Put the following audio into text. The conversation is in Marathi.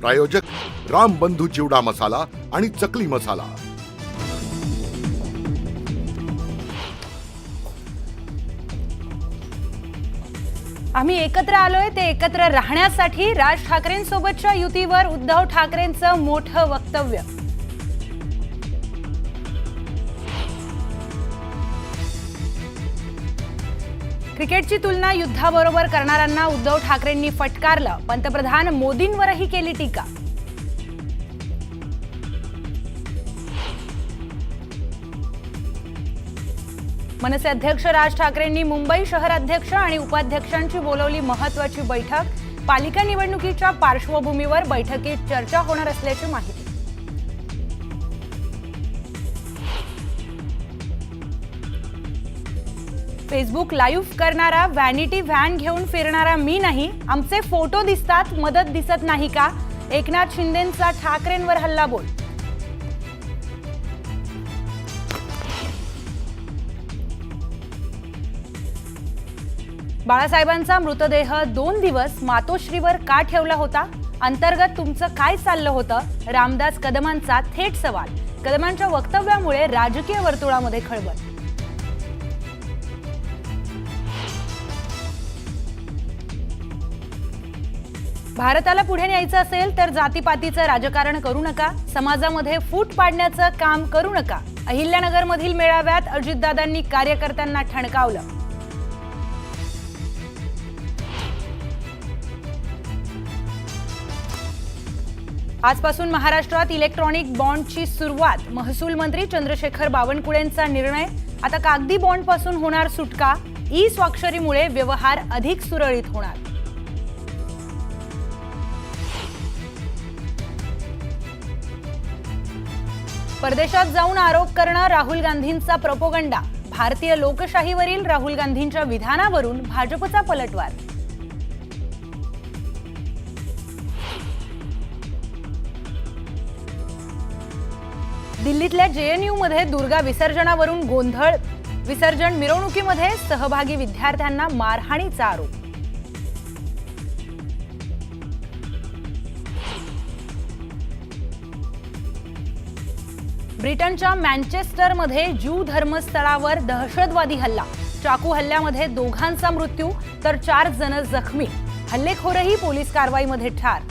प्रायोजक राम बंधू चिवडा मसाला आणि चकली मसाला। आम्ही एकत्र आलोय ते एकत्र राहण्यासाठी। राज ठाकरेंसोबतच्या युतीवर उद्धव ठाकरेंचं मोठं वक्तव्य। क्रिकेटची तुलना युद्धाबरोबर करणाऱ्यांना उद्धव ठाकरेंनी फटकारलं। पंतप्रधान मोदींवरही केली टीका। मनसे अध्यक्ष राज ठाकरेंनी मुंबई शहर अध्यक्ष आणि उपाध्यक्षांची बोलावली महत्त्वाची बैठक। पालिका निवडणुकीच्या पार्श्वभूमीवर बैठकीत चर्चा होणार असल्याची माहिती। फेसबुक लाईव्ह करणारा व्हॅनिटी व्हॅन घेऊन फिरणारा मी नाही, आमचे फोटो दिसतात, मदत दिसत नाही का? एकनाथ शिंदेंचा ठाकरेंवर हल्लाबोल। बाळासाहेबांचा मृतदेह 2 दिवस मातोश्रीवर का ठेवला होता? अंतर्गत तुमचं काय चाललं होतं? रामदास कदमांचा थेट सवाल। कदमांच्या वक्तव्यामुळे राजकीय वर्तुळामध्ये खळबळ। भारताला पुढे न्यायचं असेल तर जातीपातीचं राजकारण करू नका, समाजामध्ये फूट पाडण्याचं काम करू नका। अहिल्यानगरमधील मेळाव्यात अजितदादांनी कार्यकर्त्यांना ठणकावलं। आजपासून महाराष्ट्रात इलेक्ट्रॉनिक बॉन्डची सुरुवात। महसूल मंत्री चंद्रशेखर बावनकुळेंचा निर्णय। आता कागदी बॉन्डपासून होणार सुटका। ई स्वाक्षरीमुळे व्यवहार अधिक सुरळीत होणार। परदेशात जाऊन आरोप करणं राहुल गांधींचा प्रोपोगंडा। भारतीय लोकशाहीवरील राहुल गांधींच्या विधानावरून भाजपचा पलटवार। दिल्लीतल्या JNU मध्ये दुर्गा विसर्जनावरून गोंधळ। विसर्जन मिरवणुकीमध्ये सहभागी विद्यार्थ्यांना मारहाणीचा आरोप। ब्रिटनच्या मँचेस्टरमध्ये ज्यू धर्मस्थळावर दहशतवादी हल्ला। चाकू हल्ल्यामध्ये 2 जणांचा मृत्यू तर 4 जण जखमी। हल्लेखोरही पोलीस कारवाईमध्ये ठार।